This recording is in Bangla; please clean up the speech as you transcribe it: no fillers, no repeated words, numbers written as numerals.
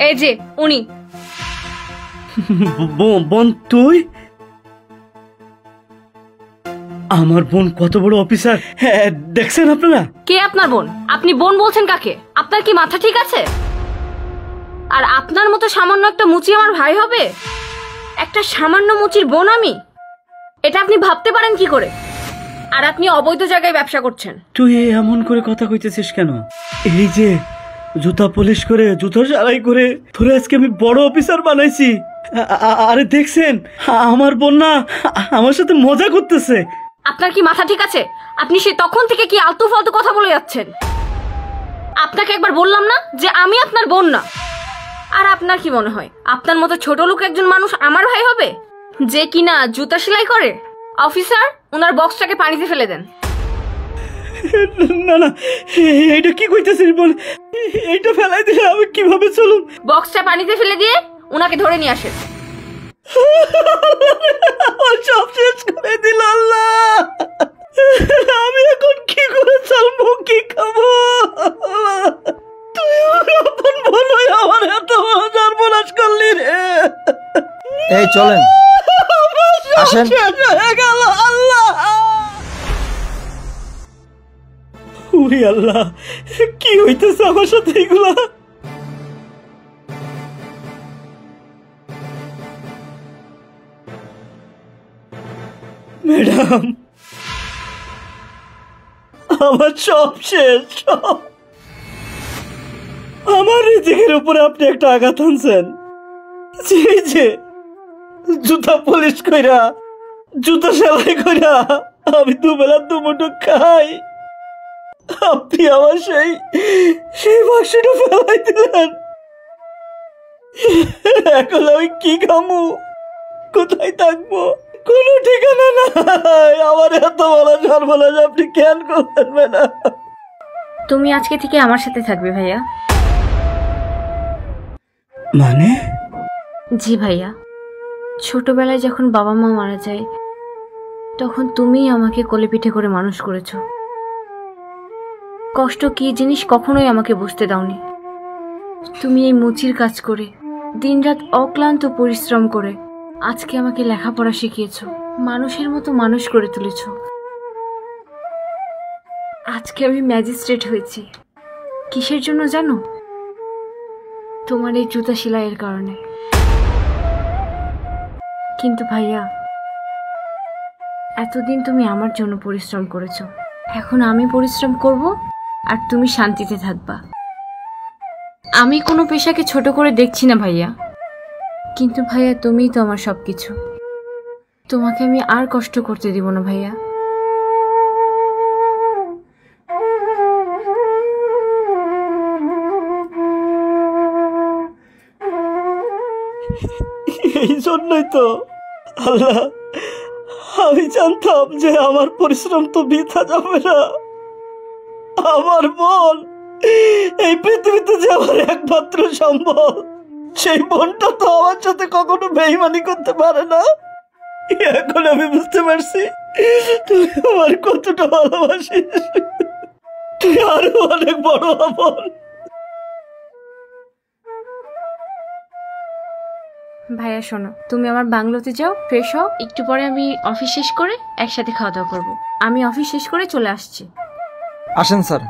এই যে উনি। বোন তুই? আমার বোন কত বড় অফিসার দেখছেন আপনারা? কে আপনার বোন? আপনি বোন বলছেন কাকে? আপনার কি মাথা ঠিক আছে? আর আপনার মতো সামান্য একটা মুচি আমার ভাই হবে? একটা সামান্য মুচির বোন আমি? এটা আপনি ভাবতে পারেন কি করে? আর আপনি অবৈধ জায়গায় ব্যবসা করছেন। তুই এমন করে কথা কইতেছিস কেন? এই যে জুতা পলিশ করে, জুতা সারাই করে তোরে আজকে আমি বড় অফিসার বানাইছি। আরে দেখছেন আমার বোন না আমার সাথে মজা করতেছে। আপনার কি মাথা ঠিক আছে? আপনি সে তখন থেকে কি আলতু ফালতু কথা বলে যাচ্ছেন? আপনাকে একবার বললাম না যে আমি আপনার বোন না? আর আপনার কি মনে হয় আপনার মতো ছোট লোক একজন মানুষ আমার ভাই হবে, যে কিনা জুতা সেলাই করে? অফিসার, ওনার বক্সটাকে পানিতে ফেলে দেন। না না, এইটা কি কইতেছিস বল? এইটা ফেলাই দিলে আমি কিভাবে চলুম? বক্সটা পানিতে ফেলে দিয়ে ওনাকে ধরে নিয়ে আসেন। সব শেষ করে দিল আল্লাহ। আমি এখন কি করে চলবো, কি খাবো? তুই আমার আপন বোন হয়ে আমার এত বড় সর্বনাশ করলি রে। এই চলেন, আসেন। আল্লাহ, ওরে আল্লাহ, কি হইতেছে আমার সাথে এগুলা? ম্যাডাম, আমার সব শেষ, সব। আমার রিজিকের উপরে আপনি একটা আঘাত আনছেন। যে জুতা পলিশ কইরা, জুতা সেলাই কইরা আমি দুবেলা দুমুঠো খাই, আপনি আমার সেই বাক্সটা ফেলাই দিলেন। এখন আমি কি খামু, কোথায় থাকবো, কোনো ঠিকানা নাই। আমার এত বড় সর্বনাশ আপনি কেন করবেন না? তুমি আজকে থেকে আমার সাথে থাকবে ভাইয়া। মানে? জি ভাইয়া, ছোটবেলায় যখন বাবা মা মারা যায় তখন তুমিই আমাকে কোলে পিঠে করে মানুষ করেছো। কষ্ট কি জিনিস কখনোই আমাকে বুঝতে দাওনি। তুমি এই মুচির কাজ করে, দিনরাত অক্লান্ত পরিশ্রম করে আজকে আমাকে লেখাপড়া শিখিয়েছো, মানুষের মতো মানুষ করে তুলেছো। আজকে আমি ম্যাজিস্ট্রেট হয়েছি কিসের জন্য জানো? তোমার এই জুতা সেলাইয়ের কারণে। কিন্তু ভাইয়া, এতদিন তুমি আমার জন্য পরিশ্রম করেছো, এখন আমি পরিশ্রম করব আর তুমি শান্তিতে থাকবা। আমি কোনো পেশাকে ছোট করে দেখছি না ভাইয়া, কিন্তু ভাইয়া তুমিই তো আমার সবকিছু। তোমাকে আমি আর কষ্ট করতে দিব না ভাইয়া। এই জন্যই তো আল্লাহ, আমি জানতাম যে আমার পরিশ্রম তো বৃথা যাবে না। আমার বোন এই পৃথিবীতে যে আমার একমাত্র সম্বল, সেই বোনটা তো আমার সাথে কখনো বেইমানি করতে পারে না। এখন আমি বুঝতে পারছি তুই আমার কতটা ভালোবাসিস। তুই আরো অনেক বড় আপন। ভাইয়া শোনো, তুমি আমার বাংলোতে যাও, ফ্রেশ হও, একটু পরে আমি অফিস শেষ করে একসাথে খাওয়া দাওয়া করবো। আমি অফিস শেষ করে চলে আসছি। আসেন স্যার।